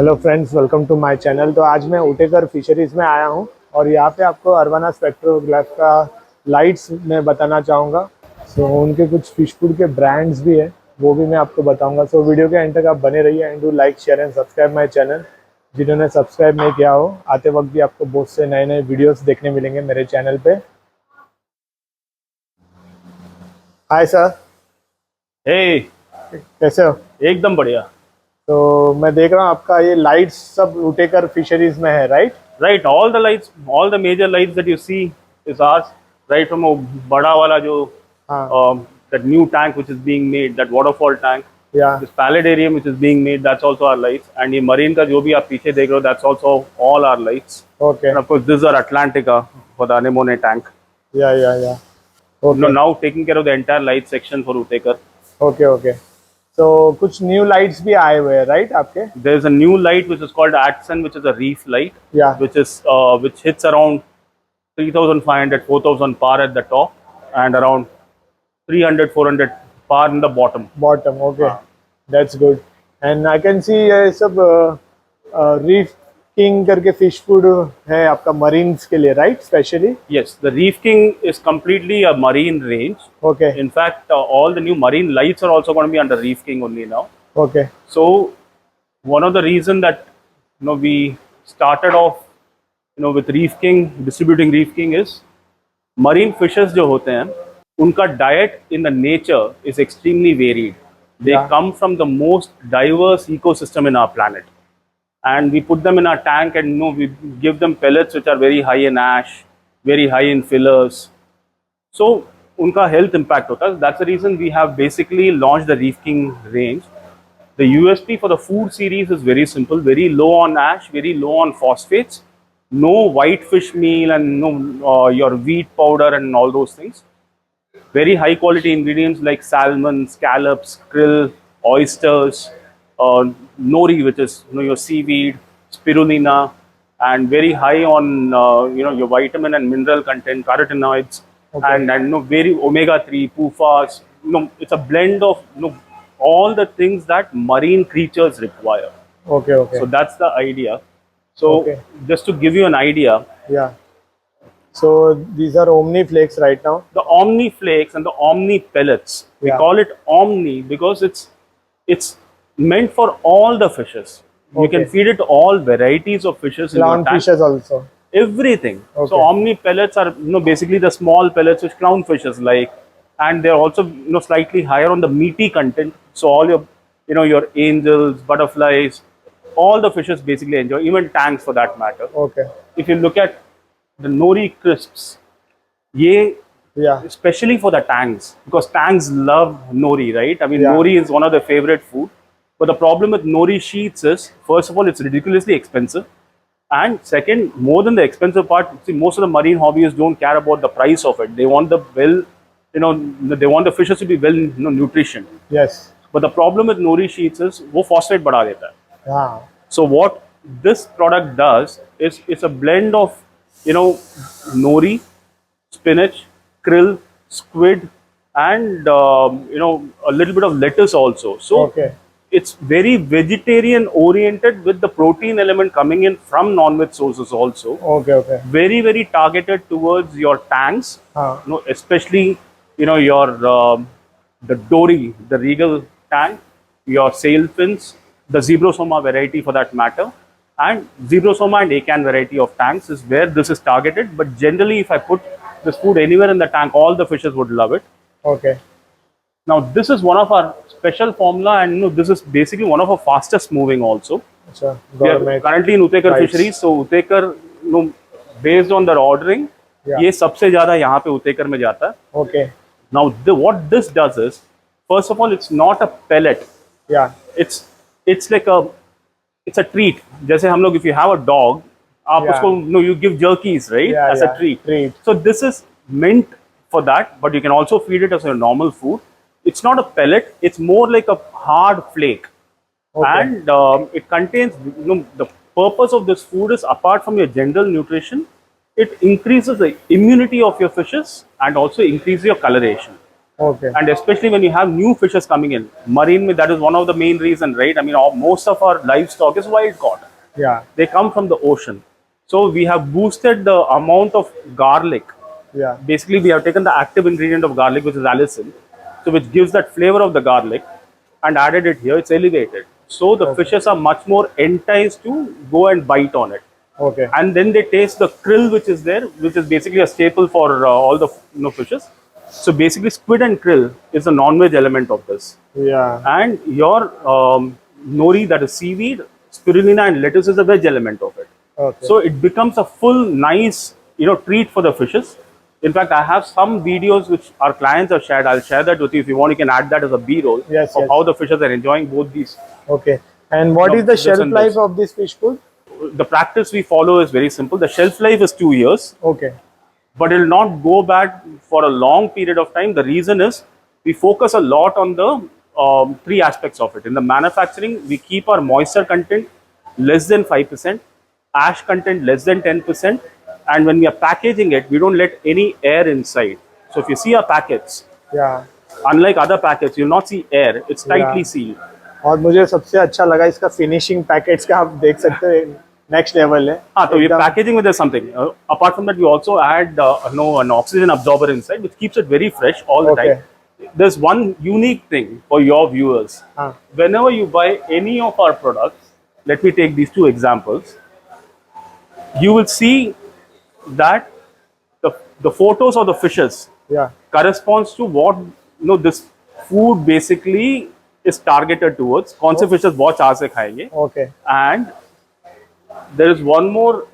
Hello friends, welcome to my channel. तो आज मैं उटेकर फिशरीज़ में आया हूं और यहाँ पे आपको अरवाना स्पेक्ट्रोग्लिफ का लाइट्स मैं बताना चाहूँगा। उनके कुछ फिश फूड के ब्रांड्स भी है, वो भी मैं आपको बताऊंगा। वीडियो के एंड तक आप बने रहिए and do like share and subscribe my channel. जिन्होंने सब्सक्राइब नहीं किया हो, आते वक्त भी आपको बहुत से नए नए वीडियोज़ देखने मिलेंगे मेरे चैनल पे। Hi sir. हे, कैसे हो? एकदम बढ़िया। तो मैं देख रहा हूँ आपका ये लाइट्स सब उटेकर फिशरीज़ में है, right? Right, all the lights, all the major lights that you see is ours. Right from a बड़ा वाला जो हाँ, that new tank which is being made, that waterfall tank, या this paludarium which is being made, that's also our lights. And ये marine का जो भी आप पीछे देख रहे हो, that's also all our lights. Okay, And of course, this is our Atlantica for the anemone tank. या okay Now taking care of the entire light section for Utekar. Okay okay. तो कुछ न्यू लाइट्स भी आए हुए हैं, right आपके? There is a new light which is called Atson, which is a reef light, या which hits around 3,500, 4,000 par at the top and around 300, 400 par in the bottom. Bottom, okay, that's good. And I can see ये सब reef king करके fish food है आपका marines के लिए, right? Specially Yes, the ReefKing is completely a marine range. Okay In fact, all the new marine lights are also going to be under ReefKing only now. Okay So one of the reason that we started off with ReefKing, distributing ReefKing is marine fishes जो होते हैं उनका diet in the nature is extremely varied. They Yeah. come from the most diverse ecosystem in our planet, and we put them in our tank and we give them pellets which are very high in ash, very high in fillers. So उनका health impact होता है. That's the reason we have basically launched the ReefKing range. The USP for the food series is very simple, very low on ash, very low on phosphates, no white fish meal and no your wheat powder and all those things. Very high quality ingredients like salmon, scallops, krill, oysters, nori, which is your seaweed, spirulina, and very high on your vitamin and mineral content, carotenoids, Okay. and very omega-3, PUFAs. It's a blend of all the things that marine creatures require. Okay okay So that's the idea. So Okay. just to give you an idea, या so these are Omni flakes right now. the Omni flakes and the Omni pellets, we Yeah. call it Omni because it's meant for all the fishes. You Okay. can feed it all varieties of fishes in your clown tank. Fishes also. Everything. Okay. So Omni pellets are basically the small pellets which clownfishes like, and they're also slightly higher on the meaty content. So all your angels, butterflies, all the fishes basically enjoy, even tanks for that matter. Okay If you look at the nori crisps, ye या especially for the tanks, because tanks love nori, right? I mean, Yeah. nori is one of their favorite food. But the problem with nori sheets is, first of all, it's ridiculously expensive. And second, more than the expensive part, see, most of the marine hobbyists don't care about the price of it. They want they want the fishes to be well nutrition. Yes But the problem with nori sheets is, वो phosphate बढ़ा देता है. हाँ So what this product does is it's a blend of nori, spinach, krill, squid, and a little bit of lettuce also. So Okay. it's very vegetarian oriented with the protein element coming in from non-veg sources also. Okay okay Very very targeted towards your tanks. हाँ Especially your the dory, the regal tank, your sailfins, the zebrosoma variety for that matter, and zebrosoma and acan variety of tanks is where this is targeted. But generally, if I put this food anywhere in the tank, all the fishes would love it. Okay Now this is one of our special formula, and this is basically one of our fastest moving also. अच्छा We are government currently in Utekar rights. Fisheries, so Utekar, based on their ordering, Yeah. ये सबसे ज़्यादा यहाँ पे Utekar में जाता है. Okay Now what this does is, first of all, it's not a pellet. या It's like it's a treat. जैसे हम लोग, if you have a dog, आप Yeah. उसको you give jerkies, right, Yeah, as a yeah, treat. treat. So this is meant for that, but you can also feed it as a normal food. It's not a pellet. It's more like a hard flake. Okay. And it contains, the purpose of this food is, apart from your general nutrition, it increases the immunity of your fishes and also increases your coloration. Okay. And especially when you have new fishes coming in, marine, that is one of the main reasons, right? I mean, most of our livestock is wild caught. Yeah. They come from the ocean. So we have boosted the amount of garlic. Yeah. Basically, we have taken the active ingredient of garlic, which is allicin, so which gives that flavor of the garlic, and added it here. It's elevated. So the fishes are much more enticed to go and bite on it. Okay. And then they taste the krill, which is there, which is basically a staple for all the fishes. So basically, squid and krill is a non-veg element of this. Yeah. And your nori, that is seaweed, spirulina, and lettuce is a veg element of it. Okay. So it becomes a full nice treat for the fishes. In fact, I have some videos which our clients have shared. I'll share that with you if you want. You can add that as a B-roll Yes, of yes. how the fishes are enjoying both these. Okay. And what is the shelf life of this fish food? The practice we follow is very simple. The shelf life is 2 years. Okay. But it will not go bad for a long period of time. The reason is we focus a lot on the 3 aspects of it. In the manufacturing, we keep our moisture content less than 5%, ash content less than 10%, and when we are packaging it, we don't let any air inside. So if you see our packets, Yeah. unlike other packets, you'll not see air. It's tightly sealed. और मुझे सबसे अच्छा लगा इसका finishing packets का, आप देख सकते हैं नेक्स्ट लेवल है. हाँ, तो ये packaging में there's something. Apart from that, we also add an oxygen absorber inside, which keeps it very fresh all the time. There's one unique thing for your viewers. Whenever you buy any of our products, let me take these 2 examples. You will see that the photos of the fishes corresponds to what this food basically is targeted towards. कौन से fishes बहुत चाह से खाएंगे. Okay. And there is one more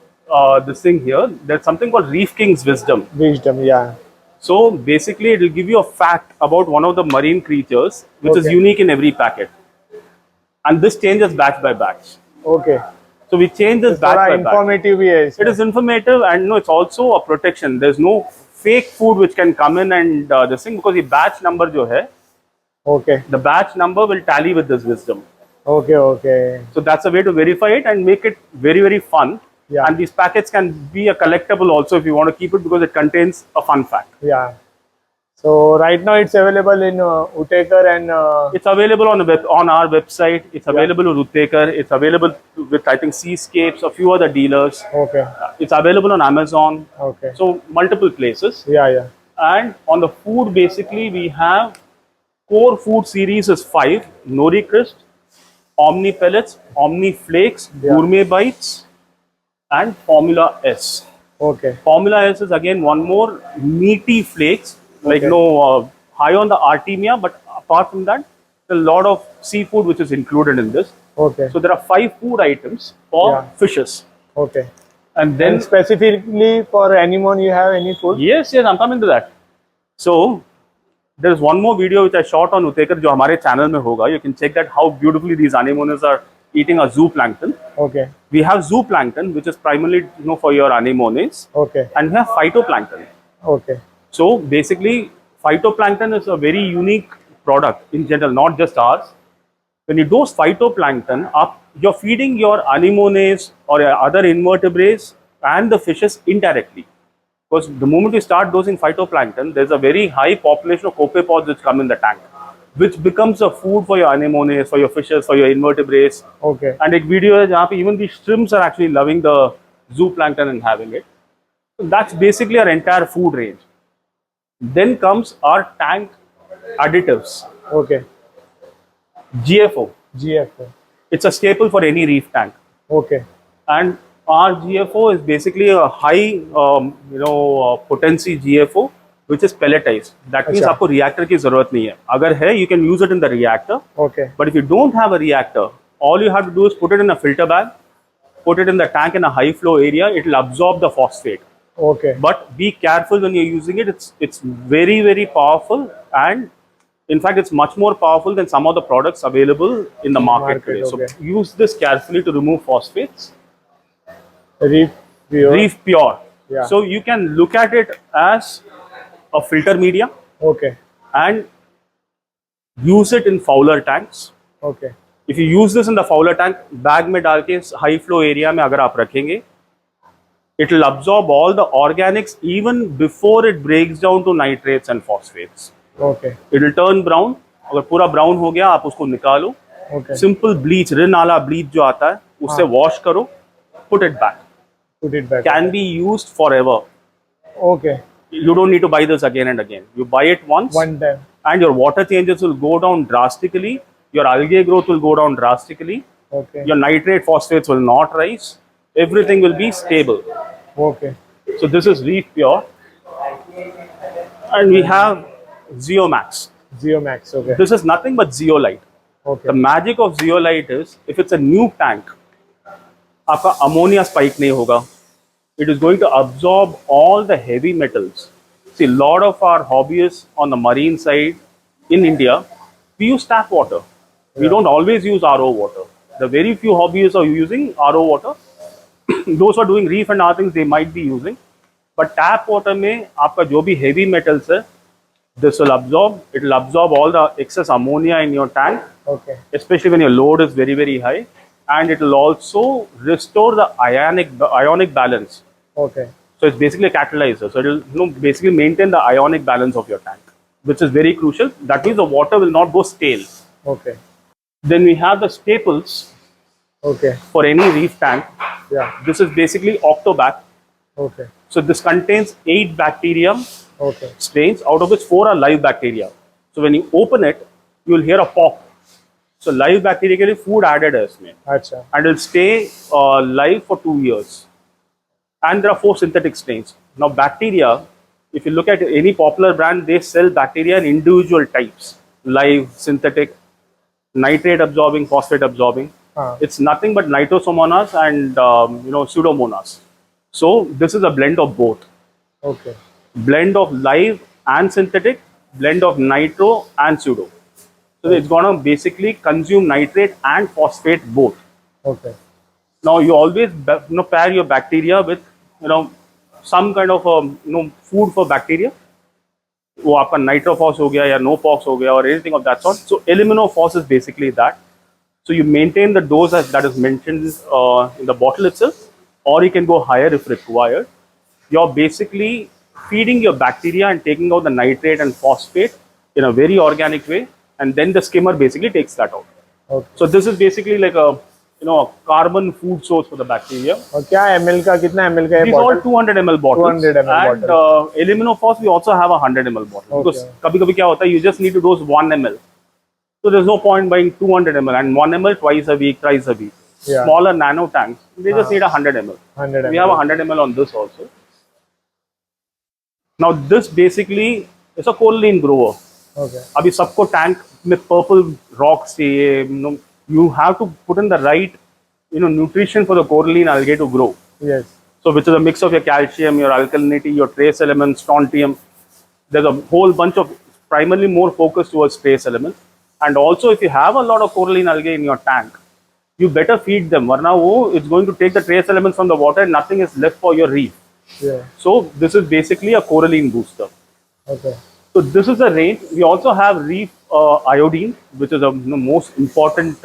this thing here. There's something called ReefKing's wisdom. Wisdom, yeah. So basically, it will give you a fact about one of the marine creatures, which is unique in every packet. And this changes batch by batch. Okay. So we change this batch by batch. Informative भी है. It is informative, and it's also a protection. There's no fake food which can come in and this thing, because the batch number जो है, Okay. the batch number will tally with this wisdom. Okay. Okay. So that's a way to verify it and make it very, very fun. Yeah. And these packets can be a collectible also if you want to keep it, because it contains a fun fact. Yeah. So right now it's available in Utekar, and it's available on our website. It's available with Utekar. It's available with, I think, Seascapes, a few other dealers. Okay. It's available on Amazon. Okay. So multiple places. Yeah, yeah. And on the food, basically, we have core food series is 5: Nori Crisp, Omni Pellets, Omni Flakes, Gourmet Bites, and Formula S. Okay. Formula S is again one more meaty flakes, like high on the artemia, but apart from that, a lot of seafood which is included in this. Okay. So there are 5 food items for fishes. Okay. And then specifically for anemone, you have any food? Yes, I'm coming to that. So there is one more video which I shot on Utekar, जो हमारे channel में होगा. You can check that how beautifully these anemones are eating a zooplankton. Okay. We have zooplankton, which is primarily for your anemones. Okay. And we have phytoplankton. Okay. So basically, phytoplankton is a very unique product in general, not just ours. When you dose phytoplankton up, you're feeding your anemones or your other invertebrates and the fishes indirectly. Because the moment you start dosing phytoplankton, there's a very high population of copepods which come in the tank, which becomes a food for your anemones, for your fishes, for your invertebrates. Okay. And a video is where even the shrimps are actually loving the zooplankton and having it. So that's basically our entire food range. Then comes our tank additives. Okay. GFO. GFO. It's a staple for any reef tank. Okay. And our GFO is basically a high, potency GFO, which is pelletized. That means आपको reactor की ज़रूरत नहीं है. अगर है, you can use it in the reactor. Okay. But if you don't have a reactor, all you have to do is put it in a filter bag, put it in the tank in a high flow area. It will absorb the phosphate. Okay. But be careful when you're using it. It's very, very powerful, and in fact, it's much more powerful than some of the products available in the market today. Okay. So use this carefully to remove phosphates. Reef Pure. Reef Pure. Yeah. So you can look at it as a filter media. Okay. And use it in fowler tanks. Okay. If you use this in the fowler tank, bag में डाल के high flow area में अगर आप रखेंगे, it will absorb all the organics even before it breaks down to nitrates and phosphates. Okay it will turn brown. अगर पूरा brown हो गया आप उसको निकालो, ओके सिंपल ब्लीच, रिन वाला ब्लीच जो आता है उससे वॉश करो, put it back, put it back can be used for ever. Okay You don't need to buy this again and again. You buy it once one time and your water changes will go down drastically, your algae growth will go down drastically, okay your nitrate phosphates will not rise, everything will be stable. Okay So this is Reef Pure, and we have Zeomax. Jio max okay This is nothing but zeolite. Okay The magic of zeolite is if it's a new tank, आपका ammonia spike नहीं होगा. It is going to absorb all the heavy metals. See, a lot of our hobbyists on the marine side in India, we use tap water. We don't always use RO water. The very few hobbyists are using RO water. Those who are doing reef and other things, they might be using. But tap water में आपका जो भी heavy metals है, this will absorb. It will absorb all the excess ammonia in your tank, okay especially when your load is very, very high. And it will also restore the ionic balance. Okay So it's basically a catalyzer. So it will basically maintain the ionic balance of your tank, which is very crucial. That means the water will not go stale. Okay Then we have the staples okay for any reef tank. या This is basically Octobac. Okay So this contains 8 bacterium okay strains, out of which 4 are live bacteria. So when you open it, you will hear a pop. So live bacteria के लिए food added है इसमें, अच्छा and it will stay live for 2 years. And there are 4 synthetic strains. Now bacteria, if you look at any popular brand, they sell bacteria in individual types: live, synthetic, nitrate absorbing, phosphate absorbing. हाँ It's nothing but nitrosomonas and pseudomonas. So this is a blend of both. Okay Blend of live and synthetic, blend of nitro and pseudo. So it's going to basically consume nitrate and phosphate both. Okay Now you always pair your bacteria with some kind of food for bacteria. वो आपका nitrophos हो गया या nopox हो गया or anything of that sort. So eliminophos is basically that. So you maintain the dose as that is mentioned in the bottle itself, or you can go higher if required. You're basically feeding your bacteria and taking out the nitrate and phosphate in a very organic way, and then the skimmer basically takes that out. Okay So this is basically like a a carbon food source for the bacteria. और क्या ml का कितना ml का है These all bottle 200 ml bottles. 200 ml and eliminophos we also have a 100 ml bottle, because Okay. कभी-कभी क्या होता है, you just need to dose 1 ml. So there's no point buying 200 ml and 1 ml twice a week, thrice a week. Yeah. Smaller nano tanks, they just need 100 ml. 100 We have 100 ml on this also. Now this basically is a coralline grower. Okay अभी सबको tank में purple rocks चाहिए. You have to put in the right nutrition for the coralline algae to grow. Yes So which is a mix of your calcium, your alkalinity, your trace elements, strontium. There's a whole bunch of primarily more focus towards trace elements. And also if you have a lot of coralline algae in your tank, you better feed them. Varna it's going to take the trace elements from the water and nothing is left for your reef. या So this is basically a coralline booster. Okay So this is the range. We also have reef iodine, which is a most important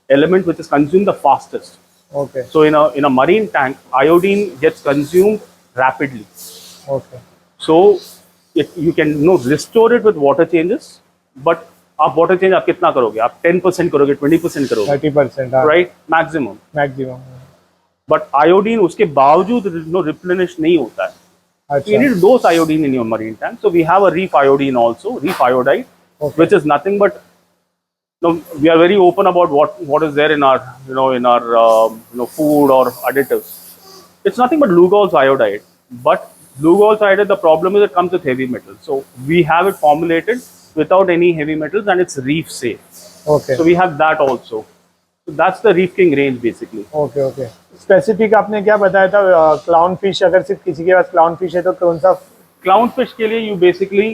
element which is consumed the fastest. Okay So in a marine tank, iodine gets consumed rapidly. Okay So you can restore it with water changes, but आप water change आप कितना करोगे? आप 10% करोगे, 20% करोगे, 30% right? Maximum. Maximum But iodine उसके बावजूद replenish नहीं होता है. You अच्छा need to dose iodine in your marine tank. So we have a reef iodine also, reef iodide, Okay. which is nothing but we are very open about what is there in our food or additives. It's nothing but Lugol's iodide. But Lugol's iodide, the problem is it comes with heavy metals. So we have it formulated without any heavy metals, and it's reef safe. Okay So we have that also. So that's the ReefKing range basically. Okay okay specific आपने क्या बताया था clown fish, अगर सिर्फ किसी के पास clown fish है तो कौन सा? Clownfish के लिए you basically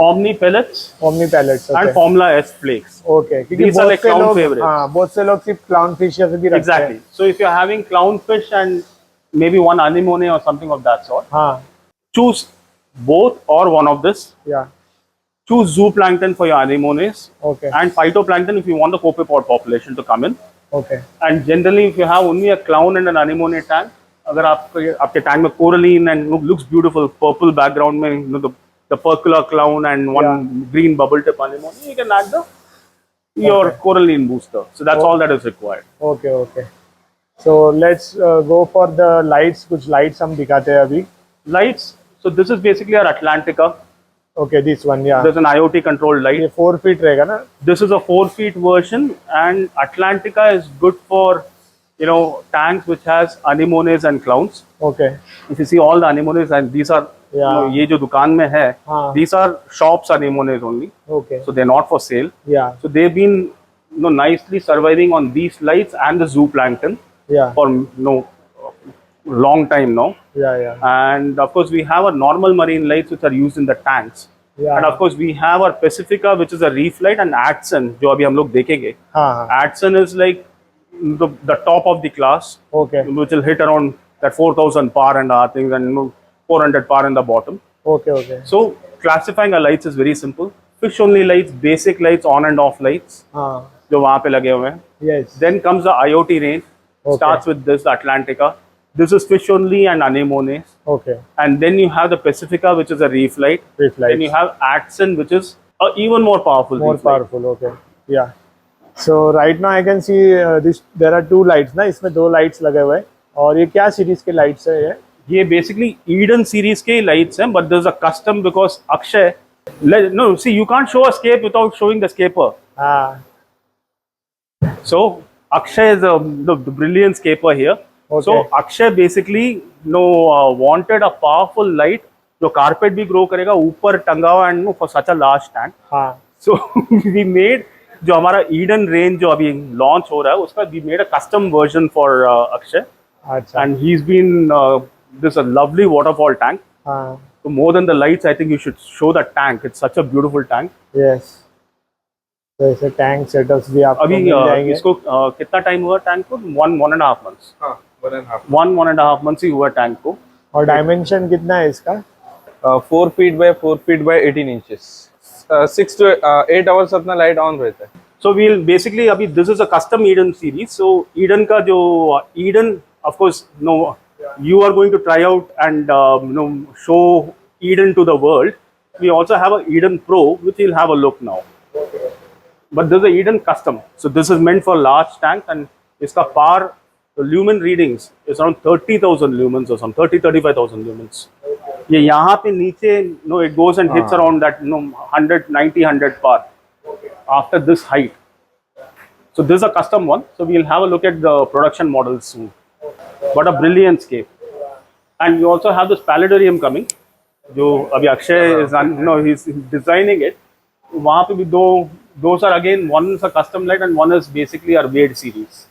Omni pellets Omni pellets and okay Formula S flakes. Okay क्योंकि These are बहुत like से clown लोग favorites. हाँ बहुत से लोग सिर्फ क्लाउन फिश भी रखते हैं. Exactly. So if you're having clownfish and maybe one anemone or something of that sort, हाँ choose both or one of this. या Choose zooplankton for your anemones okay and phytoplankton if you want the copepod population to come in. Okay And generally, if you have only a clown and an anemone tank, अगर आपके tank में coralline and looks beautiful, purple background में the the percola clown and one green bubble tip anemone, you can add your coralline booster. So that's all that is required. Okay, okay. So let's go for the lights. कुछ lights हम दिखाते हैं अभी. Lights. So this is basically our Atlantica. Okay, this one, yeah. There's an IoT controlled light. ये 4 feet रहेगा ना? This is a 4 feet version, and Atlantica is good for, you know, tanks which has anemones and clowns. Okay. If you see all the anemones, and these are, you know, ये जो दुकान में है, these are shops anemones only. Okay. So they're not for sale. Yeah. So they've been, you know, nicely surviving on these lights and the zooplankton. Yeah. For, you know, long time now. Yeah, yeah. And of course we have our normal marine lights which are used in the tanks. Yeah. And of course we have our Pacifica, which is a reef light, and Adson, जो अभी हम लोग देखेंगे. Adson is like the top of the class. Okay. Which will hit around that 4,000 par and things, and, you know, 400 par in the bottom. Okay, okay. So classifying our lights is very simple. Fish only lights, basic lights, on and off lights. जो वहाँ पे लगे हुए हैं. Yes. Then comes the IoT range. Starts with this, the Atlantica. This is fish only and anemones. Okay. And then you have the Pacifica, which is a reef light. Reef light. Then you have Adson, which is even more powerful. More powerful, light. Okay. Yeah. So right now I can see this. There are 2 lights ना, इसमें 2 lights लगे हुए हैं. और ये क्या series के lights है ये? ये basically Eden series के lights हैं, but there's a custom because Akshay. No, see, you can't show a scape without showing the scaper. So Akshay is the brilliant scaper here. Okay. So Akshay basically wanted a powerful light जो carpet भी grow करेगा ऊपर टंगा हुआ and for such a large tank. So we made जो हमारा Eden range जो अभी launch हो रहा है उसका we made a custom version for Akshay. And he's been this a lovely waterfall tank. So more than the lights, I think you should show the tank. It's such a beautiful tank. Yes. तो ऐसे tank setups भी आपको मिल जाएंगे. इसको कितना time हुआ tank को? 1.5 months. 1.5 months ही हुआ टैंक को. और डायमेंशन कितना है इसका? 4 feet by 4 feet by 18 inches. 6 to 8 hours अपना लाइट ऑन रहता है. So we'll basically अभी this is a custom Eden series. So Eden का जो Eden, of course, you are going to try out and show Eden to the world. We also have a Eden Pro, which you'll have a look now. But there's a Eden Custom. So this is meant for large tanks, and इसका par lumen readings is around 30,000 lumens or some 35,000 lumens. ये यहाँ पे नीचे it goes and hits around that 100 par after this height. So this is a custom one. So we'll have a look at the production models soon. But a brilliant scape. And we also have this paludarium coming. जो अभी Akshay is he's designing it. वहाँ पे भी those are again, one is a custom light and one is basically our Wade series.